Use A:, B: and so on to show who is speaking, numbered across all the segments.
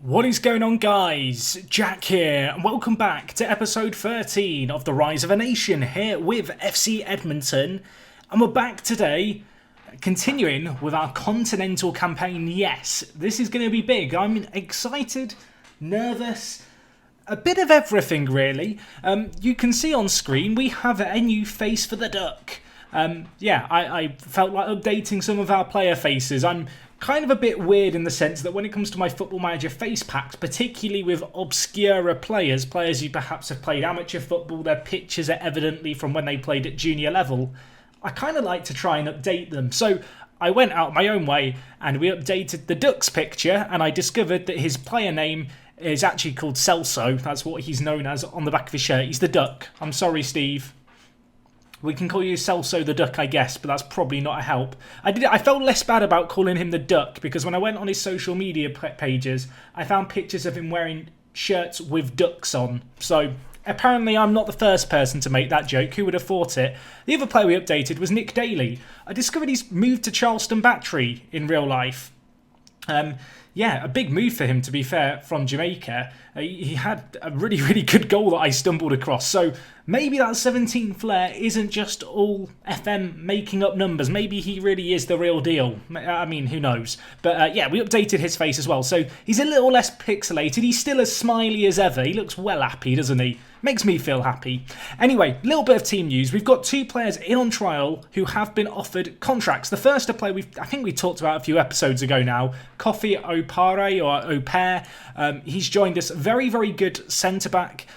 A: What is going on, guys? Jack here, and welcome back to episode 13 of The Rise of a Nation here with FC Edmonton. And we're back today, continuing with our Continental campaign. Yes, this is going to be big. I'm excited, nervous, a bit of everything really. You can see on screen we have a new face for the duck. I felt like updating some of our player faces. I'm kind of a bit weird in the sense that when it comes to my Football Manager face packs, particularly with obscure players who perhaps have played amateur football, their pictures are evidently from when they played at junior level, I kind of like to try and update them. So I went out my own way and we updated the Duck's picture, and I discovered that his player name is actually called Celso. That's what he's known as on the back of his shirt. He's the Duck. I'm sorry, Steve. We can call you Celso the Duck, I guess, but that's probably not a help. I felt less bad about calling him the Duck because when I went on his social media pages, I found pictures of him wearing shirts with ducks on. So apparently I'm not the first person to make that joke. Who would have thought it? The other player we updated was Nick Daly. I discovered he's moved to Charleston Battery in real life. Yeah, a big move for him, to be fair, from Jamaica. He had a really, really good goal that I stumbled across. So maybe that 17 flair isn't just all FM making up numbers. Maybe he really is the real deal. I mean, who knows? But yeah, we updated his face as well. So he's a little less pixelated. He's still as smiley as ever. He looks well happy, doesn't he? Makes me feel happy. Anyway, little bit of team news. We've got two players in on trial who have been offered contracts. The first, a player I think we talked about a few episodes ago now, Kofi Opare or Opare. He's joined us. Very, very good centre-back.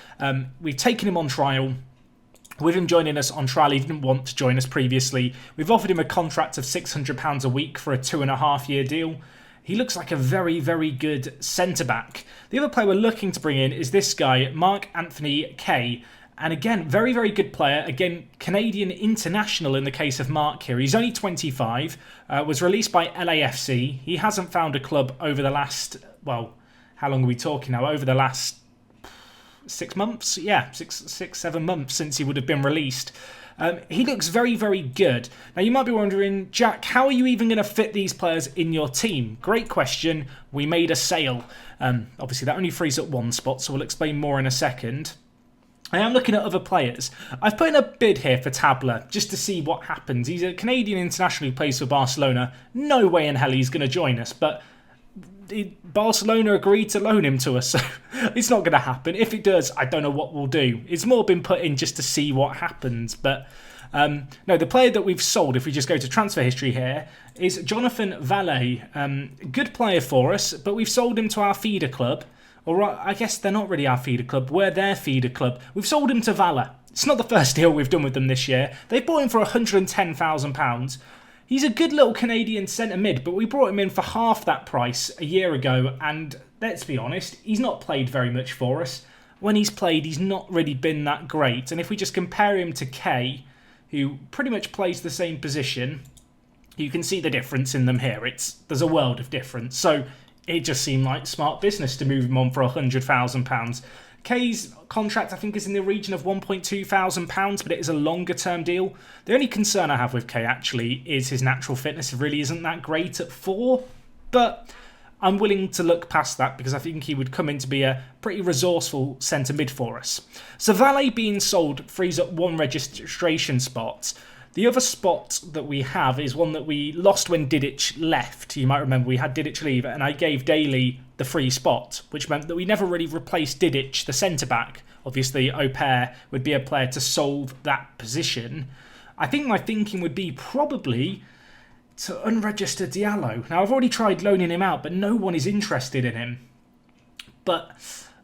A: We've taken him on trial. With him joining us on trial, he didn't want to join us previously. We've offered him a contract of £600 a week for a 2.5-year deal. He looks like a very, very good centre-back. The other player we're looking to bring in is this guy, Mark Anthony Kay. And again, very, very good player. Again, Canadian international in the case of Mark here. He's only 25, was released by LAFC. He hasn't found a club over the last, well, how long are we talking now? Over the last 6 months? Yeah, six, 7 months since he would have been released. He looks very, very good. Now, you might be wondering, Jack, how are you even going to fit these players in your team? Great question. We made a sale. Obviously, that only frees up one spot, so we'll explain more in a second. I am looking at other players. I've put in a bid here for Tabler just to see what happens. He's a Canadian international who plays for Barcelona. No way in hell he's going to join us, but Barcelona agreed to loan him to us, so it's not going to happen. If it does, I don't know what we'll do. It's more been put in just to see what happens. But no, the player that we've sold, if we just go to transfer history here, is Jonathan Valet. Good player for us, but we've sold him to our feeder club. Or I guess they're not really our feeder club. We're their feeder club. We've sold him to Valor. It's not the first deal we've done with them this year. They bought him for £110,000. He's a good little Canadian centre mid, but we brought him in for half that price a year ago, and let's be honest, he's not played very much for us. When he's played, he's not really been that great, and if we just compare him to Kay, who pretty much plays the same position, you can see the difference in them here. There's a world of difference, so it just seemed like smart business to move him on for £100,000. Kay's contract, I think, is in the region of £1,200, but it is a longer-term deal. The only concern I have with Kay, actually, is his natural fitness. It really isn't that great at 4, but I'm willing to look past that because I think he would come in to be a pretty resourceful centre mid for us. So Valet being sold frees up one registration spot. The other spot that we have is one that we lost when Didic left. You might remember we had Didic leave, and I gave Daly the free spot, which meant that we never really replaced Didic, the centre-back. Obviously, Opare would be a player to solve that position. I think my thinking would be probably to unregister Diallo. Now, I've already tried loaning him out, but no one is interested in him. But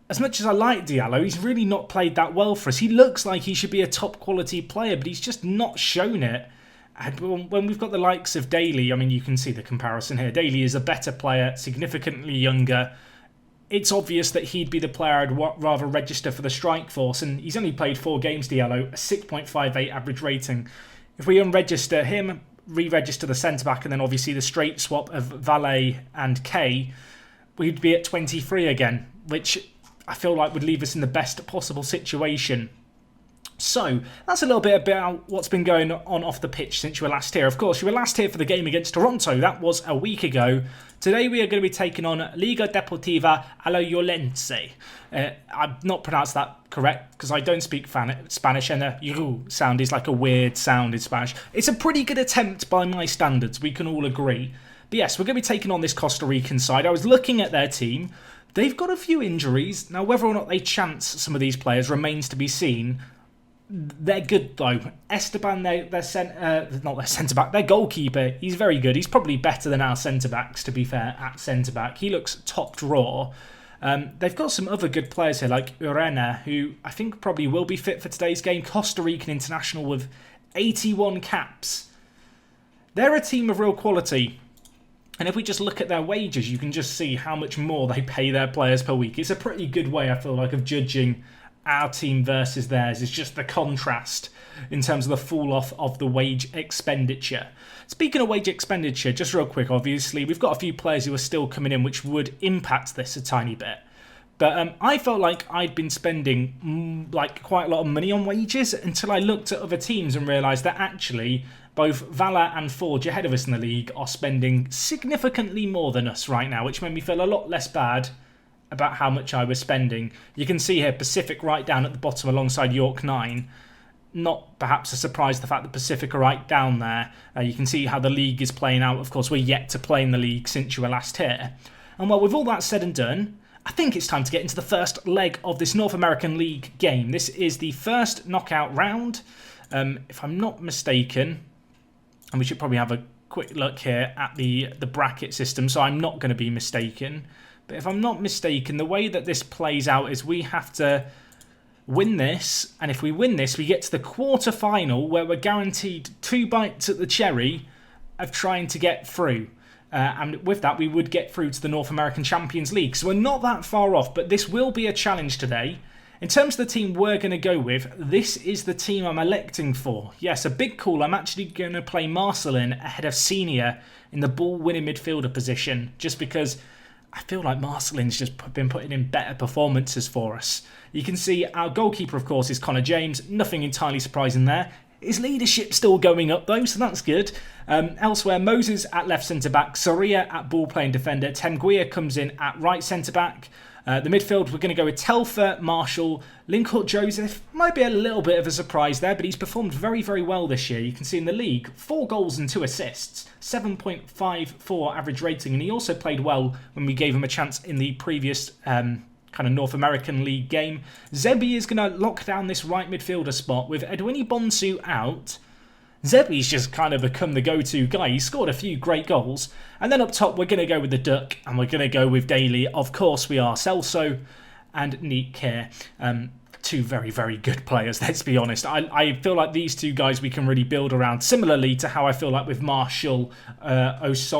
A: as much as I like Diallo, he's really not played that well for us. He looks like he should be a top quality player, but he's just not shown it. And when we've got the likes of Daly, I mean, you can see the comparison here. Daly is a better player, significantly younger. It's obvious that he'd be the player I'd rather register for the strike force, and he's only played 4 games, Diallo, a 6.58 average rating. If we unregister him, re-register the centre-back, and then obviously the straight swap of Valet and Kay, we'd be at 23 again, which I feel like would leave us in the best possible situation. So, that's a little bit about what's been going on off the pitch since you were last here. Of course, you were last here for the game against Toronto. That was a week ago. Today we are going to be taking on Liga Deportiva Alajuelense. I've not pronounced that correct because I don't speak Spanish, and the U sound is like a weird sound in Spanish. It's a pretty good attempt by my standards, we can all agree. But yes, we're going to be taking on this Costa Rican side. I was looking at their team. They've got a few injuries. Now, whether or not they chance some of these players remains to be seen. They're good though. Esteban, not their centre back, their goalkeeper. He's very good. He's probably better than our centre backs, to be fair. At centre back, he looks top drawer. They've got some other good players here, like Urena, who I think probably will be fit for today's game. Costa Rican international with 81 caps. They're a team of real quality. And if we just look at their wages, you can just see how much more they pay their players per week. It's a pretty good way, I feel like, of judging our team versus theirs. Is just the contrast in terms of the fall off of the wage expenditure. Speaking of wage expenditure, just real quick, obviously, we've got a few players who are still coming in which would impact this a tiny bit. But I felt like I'd been spending quite a lot of money on wages until I looked at other teams and realised that actually both Vala and Forge ahead of us in the league are spending significantly more than us right now, which made me feel a lot less bad about how much I was spending. You can see here Pacific right down at the bottom alongside York 9. Not perhaps a surprise the fact that Pacific are right down there. You can see how the league is playing out. Of course, we're yet to play in the league since you were last here. And well, with all that said and done, I think it's time to get into the first leg of this North American League game. This is the first knockout round, if I'm not mistaken. And we should probably have a quick look here at the bracket system, so I'm not going to be mistaken. But if I'm not mistaken, the way that this plays out is we have to win this, and if we win this, we get to the quarter-final where we're guaranteed 2 bites at the cherry of trying to get through. And with that, we would get through to the North American Champions League. So we're not that far off, but this will be a challenge today. In terms of the team we're going to go with, this is the team I'm electing for. Yes, a big call. I'm actually going to play Marcelin ahead of Senior in the ball-winning midfielder position, just because I feel like Marcelin's just been putting in better performances for us. You can see our goalkeeper, of course, is Connor James. Nothing entirely surprising there. His leadership's still going up, though, so that's good. Elsewhere, Moses at left centre-back, Soria at ball-playing defender, Temguia comes in at right centre-back. The midfield, we're going to go with Telfer, Marshall, Lincourt Joseph. Might be a little bit of a surprise there, but he's performed very, very well this year. You can see in the league, 4 goals and 2 assists, 7.54 average rating, and he also played well when we gave him a chance in the previous kind of North American League game. Zebi is going to lock down this right midfielder spot with Edwini Bonsu out. Zebi's just kind of become the go-to guy. He scored a few great goals. And then up top, we're going to go with the Duck, and we're going to go with Daly. Of course, we are Celso and Neat here. 2 very, very good players, let's be honest. I feel like these 2 guys we can really build around, similarly to how I feel like with Marshall, Lamotte,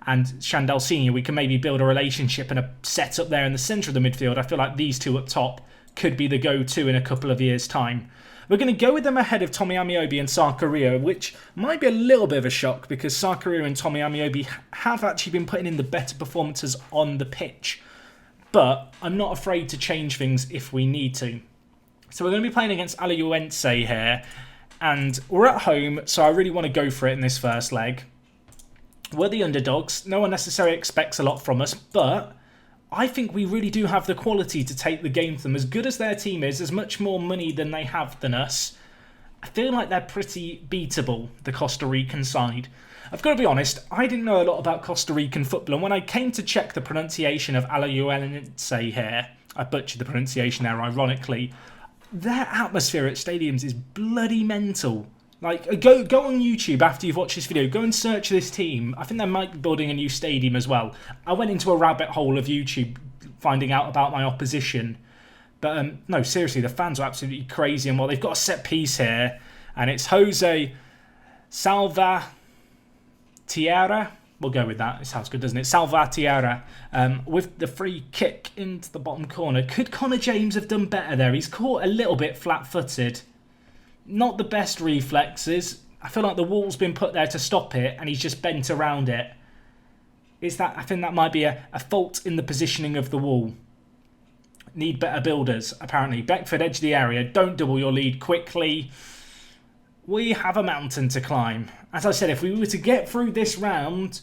A: and Chandel Senior, we can maybe build a relationship and a setup there in the centre of the midfield. I feel like these 2 up top could be the go-to in a couple of years' time. We're going to go with them ahead of Tommy Amiobi and Sakario, which might be a little bit of a shock because Sakario and Tommy Amiobi have actually been putting in the better performances on the pitch. But I'm not afraid to change things if we need to. So we're going to be playing against Alajuelense here, and we're at home, so I really want to go for it in this first leg. We're the underdogs. No one necessarily expects a lot from us, but I think we really do have the quality to take the game to them. As good as their team is, as much more money than they have than us, I feel like they're pretty beatable, the Costa Rican side. I've got to be honest, I didn't know a lot about Costa Rican football, and when I came to check the pronunciation of Alajuelense here, I butchered the pronunciation there ironically, their atmosphere at stadiums is bloody mental. Like, go on YouTube after you've watched this video. Go and search this team. I think they might be building a new stadium as well. I went into a rabbit hole of YouTube finding out about my opposition. But, no, seriously, the fans are absolutely crazy. And, well, they've got a set piece here. And it's Jose Salvatierra. We'll go with that. It sounds good, doesn't it? Salvatierra with the free kick into the bottom corner. Could Connor James have done better there? He's caught a little bit flat-footed. Not the best reflexes. I feel like the wall's been put there to stop it, and he's just bent around it. I think that might be a fault in the positioning of the wall. need better builders, apparently. Beckford, edge of the area. Don't double your lead quickly. We have a mountain to climb. As I said, if we were to get through this round,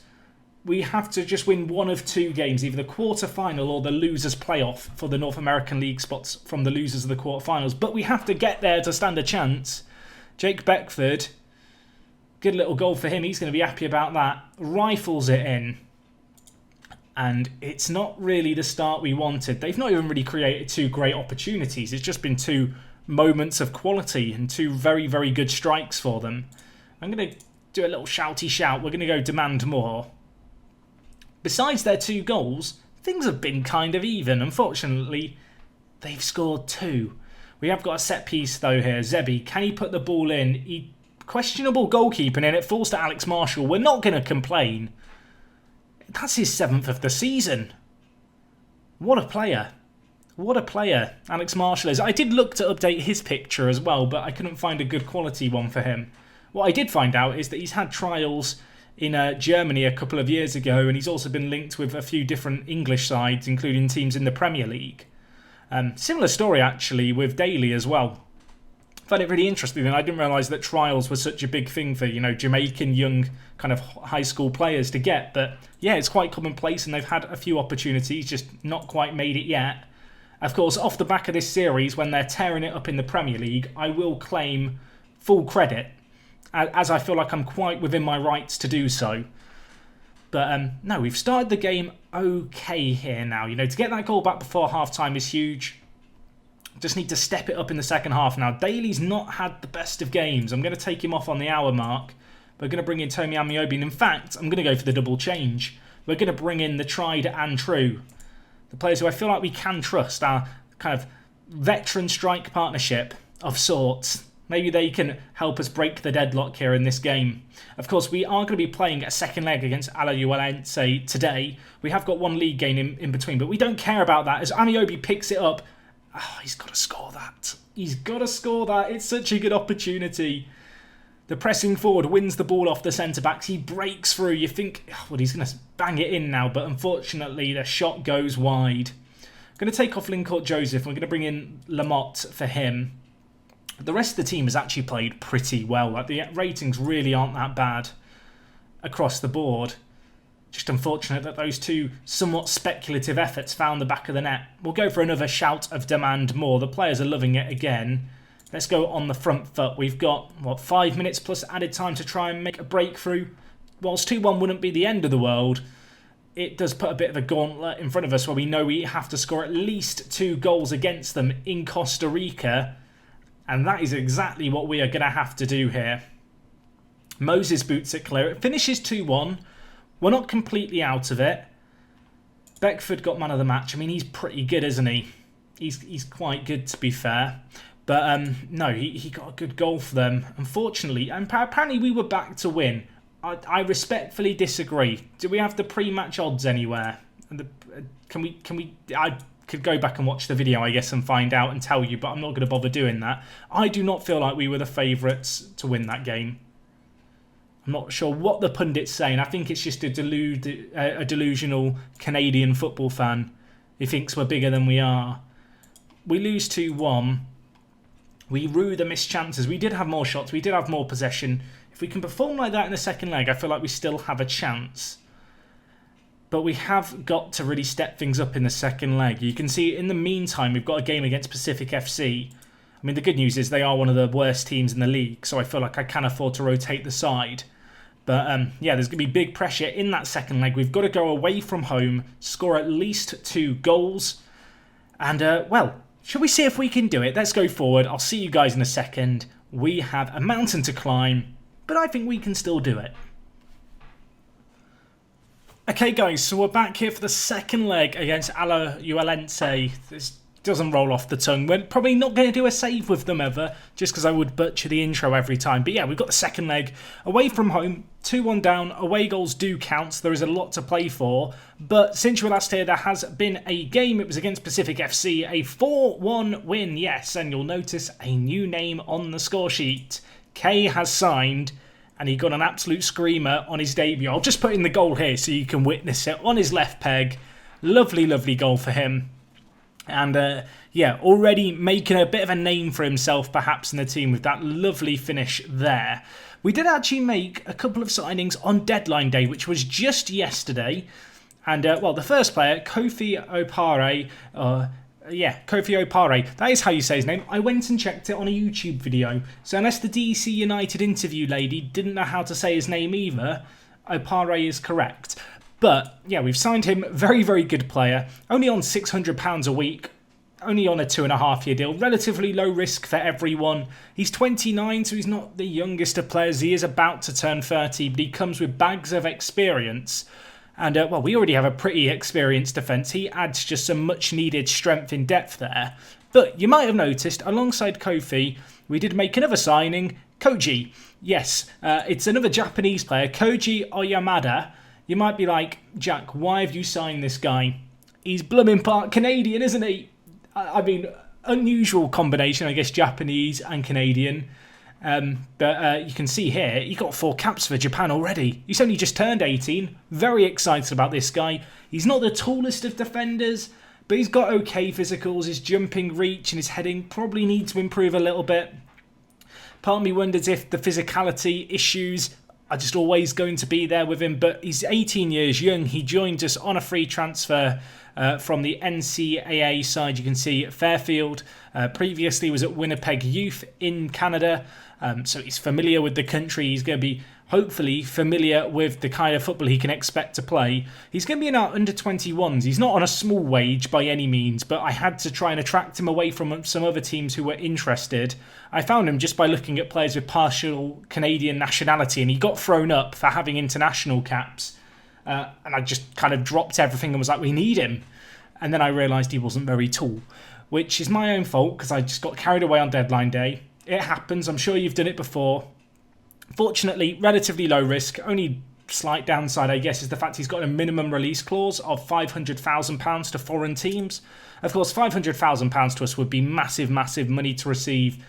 A: we have to just win one of two games, either the quarter-final or the losers playoff for the North American League spots from the losers of the quarter-finals. But we have to get there to stand a chance. Jake Beckford, good little goal for him. He's going to be happy about that. Rifles it in. And it's not really the start we wanted. They've not even really created two great opportunities. It's just been two moments of quality and two very, very good strikes for them. I'm going to do a little shouty shout. We're going to go demand more. Besides their two goals, things have been kind of even. Unfortunately, they've scored two. We have got a set piece though here. Zebi, can he put the ball in? Questionable goalkeeping, and it falls to Alex Marshall. We're not going to complain. That's his 7th of the season. What a player. What a player Alex Marshall is. I did look to update his picture as well, but I couldn't find a good quality one for him. What I did find out is that he's had trials in Germany a couple of years ago, and he's also been linked with a few different English sides, including teams in the Premier League. Similar story, actually, with Daly as well. I found it really interesting, and I didn't realise that trials were such a big thing for, Jamaican young kind of high school players to get. But, yeah, it's quite commonplace, and they've had a few opportunities, just not quite made it yet. Of course, off the back of this series, when they're tearing it up in the Premier League, I will claim full credit, as I feel like I'm quite within my rights to do so. But no, we've started the game okay here now. To get that goal back before half-time is huge. Just need to step it up in the second half now. Daly's not had the best of games. I'm going to take him off on the hour mark. We're going to bring in Tomi Amiobi. And in fact, I'm going to go for the double change. We're going to bring in the tried and true. The players who I feel like we can trust. Our kind of veteran strike partnership of sorts. Maybe they can help us break the deadlock here in this game. Of course, we are going to be playing a second leg against Alajuelense today. We have got one league game in between, but we don't care about that as Amiobi picks it up. Oh, he's got to score that. He's got to score that. It's such a good opportunity. The pressing forward wins the ball off the centre-backs. He breaks through. You think, well, he's going to bang it in now, but unfortunately the shot goes wide. I'm going to take off Lincourt Joseph. We're going to bring in Lamotte for him. The rest of the team has actually played pretty well. Like, the ratings really aren't that bad across the board. Just unfortunate that those two somewhat speculative efforts found the back of the net. We'll go for another shout of demand more. The players are loving it again. Let's go on the front foot. We've got, 5 minutes plus added time to try and make a breakthrough. Whilst 2-1 wouldn't be the end of the world, it does put a bit of a gauntlet in front of us where we know we have to score at least 2 goals against them in Costa Rica. And that is exactly what we are going to have to do here. Moses boots it clear. It finishes 2-1. We're not completely out of it. Beckford got man of the match. I mean, he's pretty good, isn't he? He's quite good, to be fair. But no, he got a good goal for them. Unfortunately, and apparently we were back to win. I respectfully disagree. Do we have the pre-match odds anywhere? Can we? I could go back and watch the video, I guess, and find out and tell you, but I'm not going to bother doing that. I do not feel like we were the favourites to win that game. I'm not sure what the pundit's saying. I think it's just a delusional Canadian football fan who thinks we're bigger than we are. We lose 2-1. We rue the missed chances. We did have more shots. We did have more possession. If we can perform like that in the second leg, I feel like we still have a chance. But we have got to really step things up in the second leg. You can see in the meantime, we've got a game against Pacific FC. I mean, the good news is they are one of the worst teams in the league, so I feel like I can afford to rotate the side. But yeah, there's going to be big pressure in that second leg. We've got to go away from home, score at least 2 goals. And, well, shall we see if we can do it? Let's go forward. I'll see you guys in a second. We have a mountain to climb, but I think we can still do it. Okay, guys, so we're back here for the second leg against Alajuelense. This doesn't roll off the tongue. We're probably not going to do a save with them ever, just because I would butcher the intro every time. But yeah, we've got the second leg away from home, 2-1 down. Away goals do count, so there is a lot to play for. But since you were last here, there has been a game. It was against Pacific FC, a 4-1 win, yes. And you'll notice a new name on the score sheet. Kay has signed, and he got an absolute screamer on his debut. I'll just put in the goal here so you can witness it on his left peg. Lovely, lovely goal for him. And yeah, already making a bit of a name for himself perhaps in the team with that lovely finish there. We did actually make a couple of signings on deadline day, which was just yesterday. And well, the first player, Kofi Opare, Kofi Opare, that is how you say his name. I went and checked it on a YouTube video. So unless the DC United interview lady didn't know how to say his name either, Opare is correct. But yeah, we've signed him. Very, very good player. Only on £600 a week. Only on a 2.5-year deal. Relatively low risk for everyone. He's 29, so he's not the youngest of players. He is about to turn 30, but he comes with bags of experience. And well, we already have a pretty experienced defence. He adds just some much needed strength in depth there. But you might have noticed, alongside Kofi, we did make another signing, Koji. Yes, it's another Japanese player, Koji Oyamada. You might be like, Jack, why have you signed this guy? He's blooming part Canadian, isn't he? I mean, unusual combination, I guess, Japanese and Canadian. But you can see here, he got 4 caps for Japan already. He's only just turned 18. Very excited about this guy. He's not the tallest of defenders, but he's got okay physicals. His jumping reach and his heading probably need to improve a little bit. Part of me wonders if the physicality issues are just always going to be there with him, but he's 18 years young. He joined us on a free transfer from the NCAA side. You can see Fairfield previously was at Winnipeg Youth in Canada, so he's familiar with the country. He's going to be hopefully familiar with the kind of football he can expect to play. He's going to be in our under-21s. He's not on a small wage by any means, but I had to try and attract him away from some other teams who were interested. I found him just by looking at players with partial Canadian nationality, and he got thrown up for having international caps. And I just kind of dropped everything and was like, we need him. And then I realised he wasn't very tall, which is my own fault because I just got carried away on deadline day. It happens. I'm sure you've done it before. Fortunately, relatively low risk. Only slight downside, I guess, is the fact he's got a minimum release clause of £500,000 to foreign teams. Of course, £500,000 to us would be massive, massive money to receive.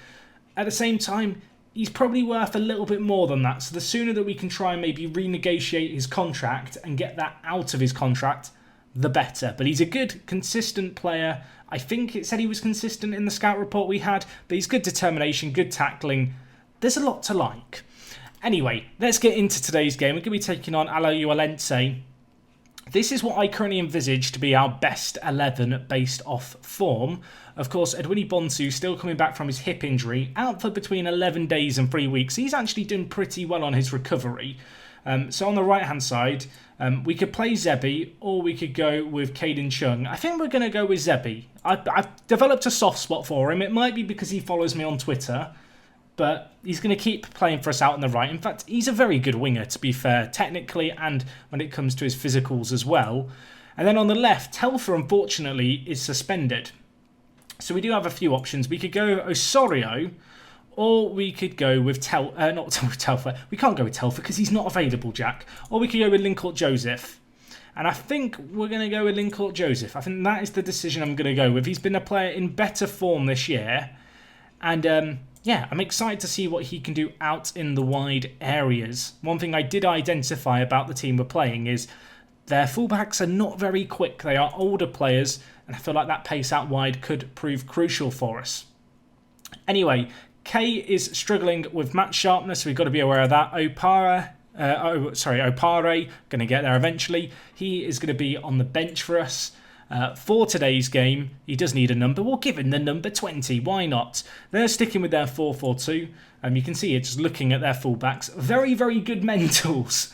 A: At the same time, he's probably worth a little bit more than that. So the sooner that we can try and maybe renegotiate his contract and get that out of his contract, the better. But he's a good, consistent player. I think it said he was consistent in the scout report we had, but he's good determination, good tackling. There's a lot to like. Anyway, let's get into today's game. We're going to be taking on Alajuelense. This is what I currently envisage to be our best 11 based off form. Of course, Edwini Bonsu still coming back from his hip injury, out for between 11 days and 3 weeks. He's actually done pretty well on his recovery. So on the right-hand side, we could play Zebi, or we could go with Caden Chung. I think we're going to go with Zebi. I've developed a soft spot for him. It might be because he follows me on Twitter, but he's going to keep playing for us out on the right. In fact, he's a very good winger, to be fair, technically and when it comes to his physicals as well. And then on the left, Telfer, unfortunately, is suspended. So we do have a few options. We could go Osorio, or we could go with Telfer. We can't go with Telfer because he's not available, Jack. Or we could go with Lincourt Joseph. And I think we're going to go with Lincourt Joseph. I think that is the decision I'm going to go with. He's been a player in better form this year. And yeah, I'm excited to see what he can do out in the wide areas. One thing I did identify about the team we're playing is their fullbacks are not very quick. They are older players, and I feel like that pace out wide could prove crucial for us. Anyway, K is struggling with match sharpness, so we've got to be aware of that. Opare, going to get there eventually. He is going to be on the bench for us. For today's game, he does need a number. We'll give him the number 20. Why not? They're sticking with their 4-4-2. You can see it just looking at their fullbacks. Very, very good mentals.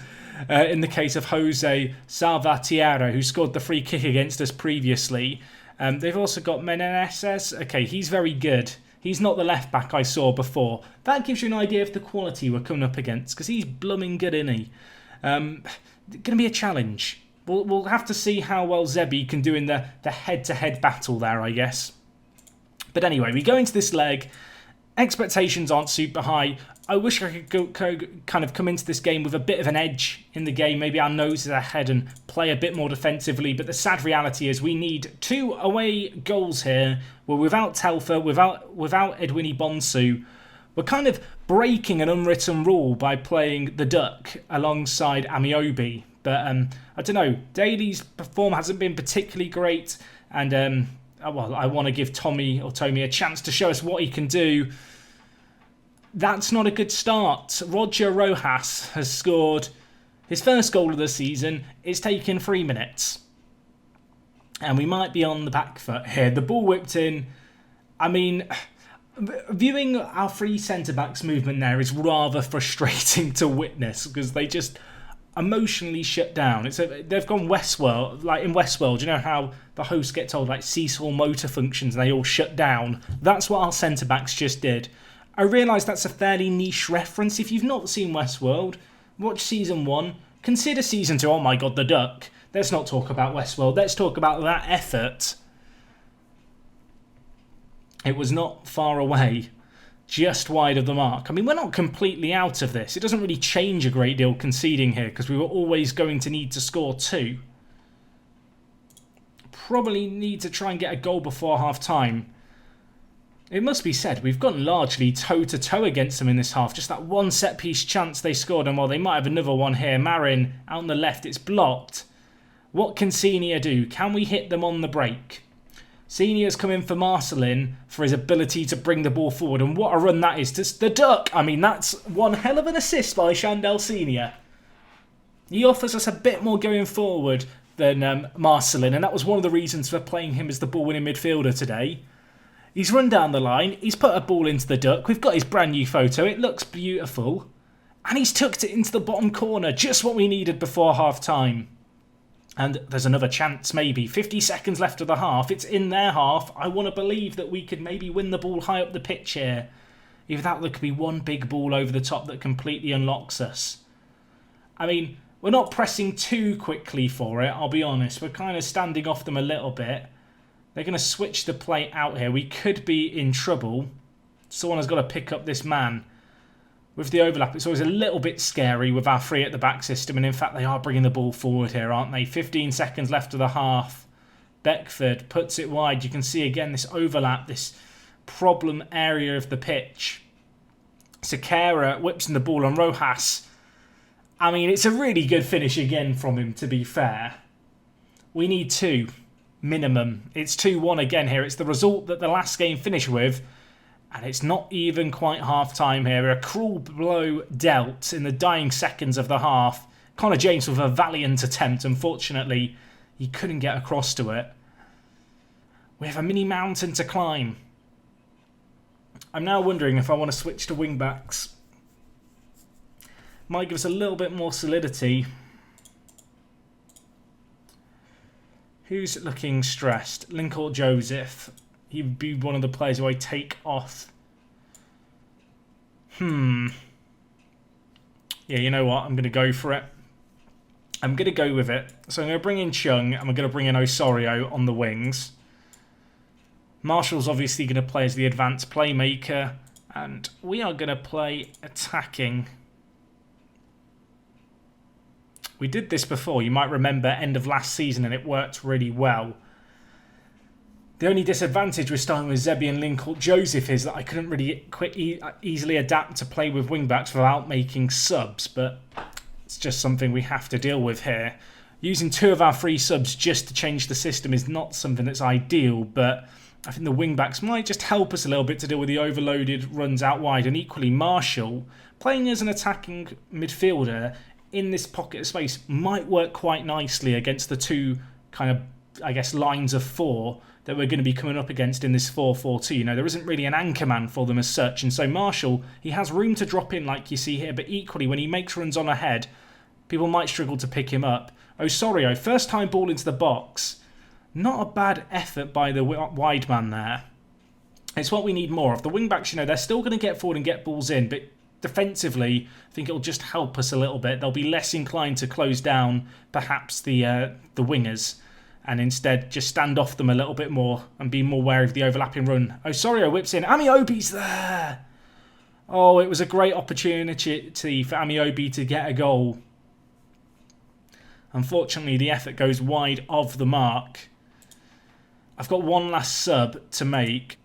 A: In the case of Jose Salvatierra, who scored the free kick against us previously. They've also got Meneses. Okay, he's very good. He's not the left back I saw before. That gives you an idea of the quality we're coming up against, because he's blooming good, isn't he? Going to be a challenge. We'll have to see how well Zebi can do in the head-to-head battle there, I guess. But anyway, we go into this leg. Expectations aren't super high. I wish I could kind of come into this game with a bit of an edge in the game. Maybe our nose is ahead and play a bit more defensively. But the sad reality is we need 2 away goals here. We're without Telfer, without Edwini Bonsu. We're kind of breaking an unwritten rule by playing the Duck alongside Amiobi. But I don't know, Daly's form hasn't been particularly great, and well, I want to give Tommy a chance to show us what he can do. That's not a good start. Roger Rojas has scored his first goal of the season. It's taken 3 minutes. And we might be on the back foot here. The ball whipped in. I mean, viewing our 3 centre-backs movement there is rather frustrating to witness because they just emotionally shut down. They've gone Westworld. Like in Westworld, you know how the hosts get told like seesaw motor functions and they all shut down? That's what our centre-backs just did. I realise that's a fairly niche reference. If you've not seen Westworld, watch Season 1. Consider Season 2. Oh my god, the duck. Let's not talk about Westworld. Let's talk about that effort. It was not far away. Just wide of the mark. I mean, we're not completely out of this. It doesn't really change a great deal conceding here because we were always going to need to score 2. Probably need to try and get a goal before half-time. It must be said, we've gone largely toe-to-toe against them in this half. Just that one set-piece chance they scored, and well, they might have another one here. Marin out on the left, it's blocked. What can Senior do? Can we hit them on the break? Senior's come in for Marcelin for his ability to bring the ball forward. And what a run that is to the duck. I mean, that's one hell of an assist by Chandel Senior. He offers us a bit more going forward than Marcelin. And that was one of the reasons for playing him as the ball-winning midfielder today. He's run down the line. He's put a ball into the duck. We've got his brand new photo. It looks beautiful. And he's tucked it into the bottom corner. Just what we needed before half-time. And there's another chance, maybe. 50 seconds left of the half. It's in their half. I want to believe that we could maybe win the ball high up the pitch here. Either that, there could be one big ball over the top that completely unlocks us. I mean, we're not pressing too quickly for it, I'll be honest. We're kind of standing off them a little bit. They're going to switch the play out here. We could be in trouble. Someone has got to pick up this man. With the overlap, it's always a little bit scary with our 3 at the back system. And in fact, they are bringing the ball forward here, aren't they? 15 seconds left of the half. Beckford puts it wide. You can see again this overlap, this problem area of the pitch. Sequeira whips in the ball on Rojas. I mean, it's a really good finish again from him, to be fair. We need 2, minimum. It's 2-1 again here. It's the result that the last game finished with. And it's not even quite half-time here. A cruel blow dealt in the dying seconds of the half. Connor James with a valiant attempt. Unfortunately, he couldn't get across to it. We have a mini mountain to climb. I'm now wondering if I want to switch to wing-backs. Might give us a little bit more solidity. Who's looking stressed? Lincourt Joseph. He'd be one of the players who I take off. Yeah, you know what? I'm going to go for it. I'm going to go with it. So I'm going to bring in Chung and we're going to bring in Osorio on the wings. Marshall's obviously going to play as the advanced playmaker. And we are going to play attacking. We did this before. You might remember end of last season and it worked really well. The only disadvantage with starting with Zebi and Lincourt Joseph is that I couldn't really easily adapt to play with wingbacks without making subs, but it's just something we have to deal with here. Using 2 of our 3 subs just to change the system is not something that's ideal, but I think the wingbacks might just help us a little bit to deal with the overloaded runs out wide. And equally, Marshall, playing as an attacking midfielder in this pocket of space, might work quite nicely against the 2 kind of, I guess, lines of 4 that we're going to be coming up against in this 4-4-2. You know, there isn't really an anchor man for them as such. And so Marshall, he has room to drop in like you see here. But equally, when he makes runs on ahead, people might struggle to pick him up. Osorio, first time ball into the box. Not a bad effort by the wide man there. It's what we need more of. The wing-backs, you know, they're still going to get forward and get balls in. But defensively, I think it'll just help us a little bit. They'll be less inclined to close down perhaps the wingers. And instead just stand off them a little bit more and be more wary of the overlapping run. Osorio whips in. Amiobi's there. Oh, it was a great opportunity for Amiobi to get a goal. Unfortunately, the effort goes wide of the mark. I've got one last sub to make.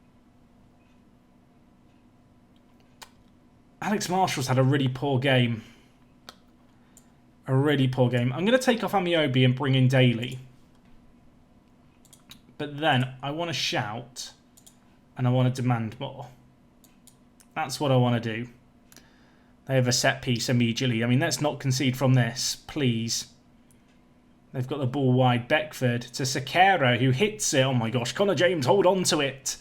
A: Alex Marshall's had a really poor game. I'm going to take off Amiobi and bring in Daly. but then I want to shout and I want to demand more. That's what I want to do. They have a set piece immediately. I mean, let's not concede from this, please. They've got the ball wide. Beckford to Sequeira, who hits it. Oh my gosh, Connor James, hold on to it.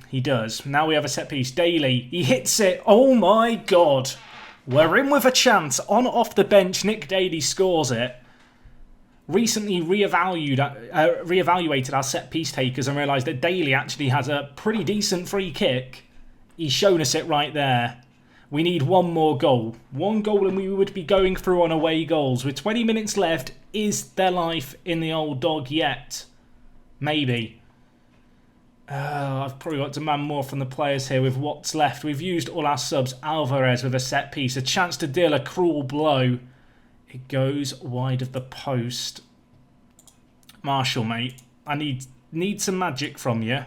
A: He does. Now we have a set piece. Daly, he hits it. Oh my god. We're in with a chance. On off the bench, Nick Daly scores it. Recently reevaluated our set piece takers and realised that Daly actually has a pretty decent free kick. He's shown us it right there. We need one more goal. One goal and we would be going through on away goals. With 20 minutes left, is there life in the old dog yet? Maybe. I've probably got to demand more from the players here with what's left. We've used all our subs. Alvarez with a set piece. A chance to deal a cruel blow. It goes wide of the post. Marshall, mate. I need some magic from you.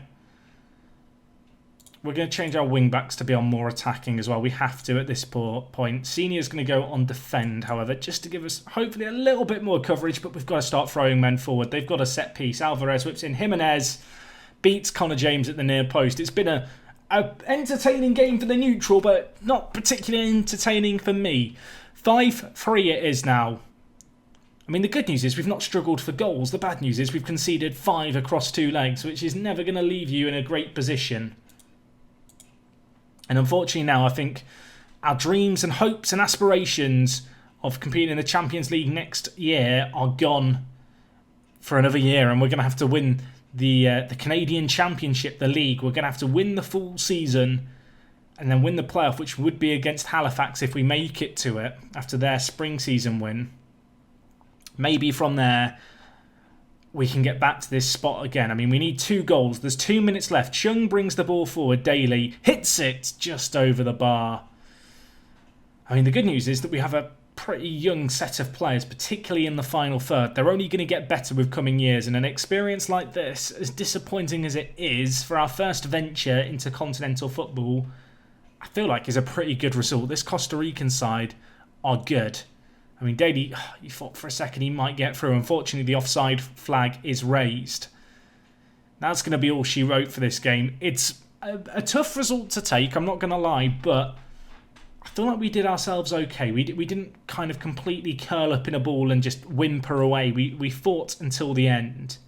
A: We're going to change our wing-backs to be on more attacking as well. We have to at this point. Senior's going to go on defend, however, just to give us hopefully a little bit more coverage, but we've got to start throwing men forward. They've got a set piece. Alvarez whips in. Jimenez beats Connor James at the near post. It's been a entertaining game for the neutral, but not particularly entertaining for me. 5-3 it is now. I mean, the good news is we've not struggled for goals. The bad news is we've conceded 5 across 2 legs, which is never going to leave you in a great position. And unfortunately now, I think our dreams and hopes and aspirations of competing in the Champions League next year are gone for another year. And we're going to have to win the Canadian Championship, the league. We're going to have to win the full season and then win the playoff, which would be against Halifax if we make it to it after their spring season win. Maybe from there we can get back to this spot again. I mean, we need 2 goals. There's 2 minutes left. Chung brings the ball forward. Daly hits it just over the bar. I mean, the good news is that we have a pretty young set of players, particularly in the final third. They're only going to get better with coming years, and an experience like this, as disappointing as it is for our first venture into continental football, I feel like is a pretty good result. This Costa Rican side are good. I mean, Daly, you thought for a second he might get through. Unfortunately, the offside flag is raised. That's going to be all she wrote for this game. It's a tough result to take, I'm not going to lie, but I feel like we did ourselves okay. We didn't kind of completely curl up in a ball and just whimper away. We fought until the end.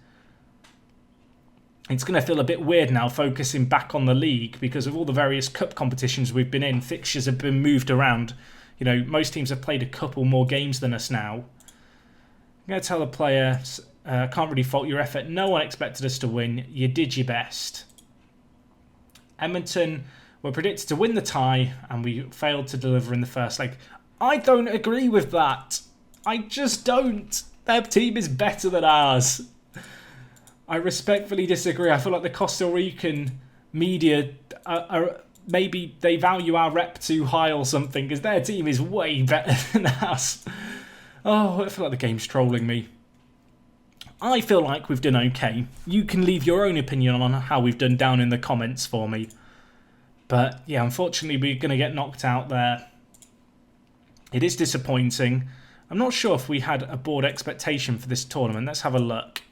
A: It's going to feel a bit weird now focusing back on the league because of all the various cup competitions we've been in. Fixtures have been moved around. You know, most teams have played a couple more games than us now. I'm going to tell the player, can't really fault your effort. No one expected us to win. You did your best. Edmonton were predicted to win the tie and we failed to deliver in the first leg. I don't agree with that. I just don't. Their team is better than ours. I respectfully disagree. I feel like the Costa Rican media are maybe they value our rep too high or something because their team is way better than us. Oh, I feel like the game's trolling me. I feel like we've done okay. You can leave your own opinion on how we've done down in the comments for me. But yeah, unfortunately we're going to get knocked out there. It is disappointing. I'm not sure if we had a board expectation for this tournament. Let's have a look.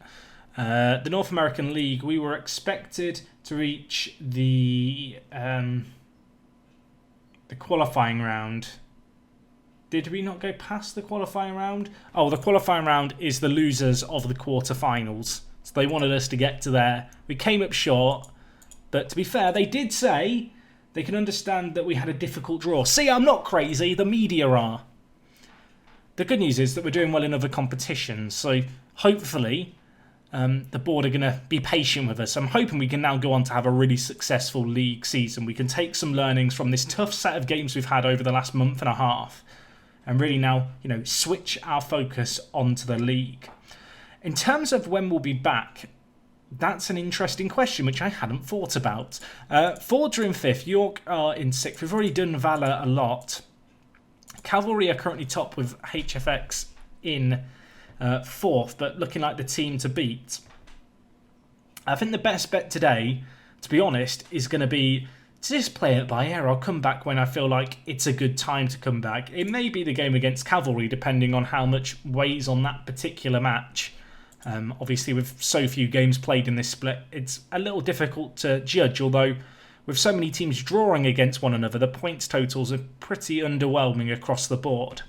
A: The North American League, we were expected to reach the qualifying round. Did we not go past the qualifying round? Oh, the qualifying round is the losers of the quarterfinals. So they wanted us to get to there. We came up short. But to be fair, they did say they can understand that we had a difficult draw. See, I'm not crazy. The media are. The good news is that we're doing well in other competitions. So hopefully the board are going to be patient with us. I'm hoping we can now go on to have a really successful league season. We can take some learnings from this tough set of games we've had over the last month and a half and really now, you know, switch our focus onto the league. In terms of when we'll be back, that's an interesting question, which I hadn't thought about. Fords are in 5th, York are in 6th. We've already done Valor a lot. Cavalry are currently top with HFX in 4th, but looking like the team to beat. I think the best bet today, to be honest, is going to be to just play it by ear. I'll come back when I feel like it's a good time to come back. It may be the game against Cavalry, depending on how much weighs on that particular match. Obviously, with so few games played in this split, it's a little difficult to judge, although with so many teams drawing against one another, the points totals are pretty underwhelming across the board.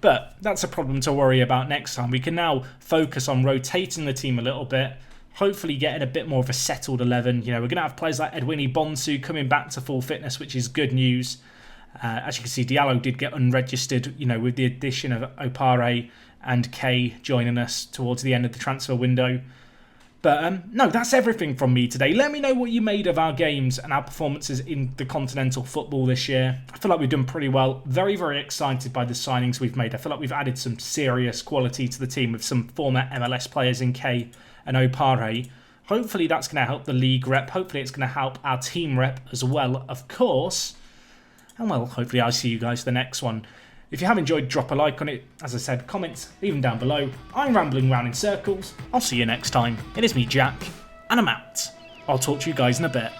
A: But that's a problem to worry about next time. We can now focus on rotating the team a little bit, hopefully getting a bit more of a settled 11. We're going to have players like Edwini Bonsu coming back to full fitness, which is good news. As you can see, Diallo did get unregistered, with the addition of Opare and Kay joining us towards the end of the transfer window. But no, that's everything from me today. Let me know what you made of our games and our performances in the Continental football this year. I feel like we've done pretty well. Very, very excited by the signings we've made. I feel like we've added some serious quality to the team with some former MLS players in Kay and Opare. Hopefully that's going to help the league rep. Hopefully it's going to help our team rep as well, of course. And well, hopefully I'll see you guys for the next one. If you have enjoyed, drop a like on it. As I said, comments, leave them down below. I'm rambling around in circles. I'll see you next time. It is me, Jack, and I'm out. I'll talk to you guys in a bit.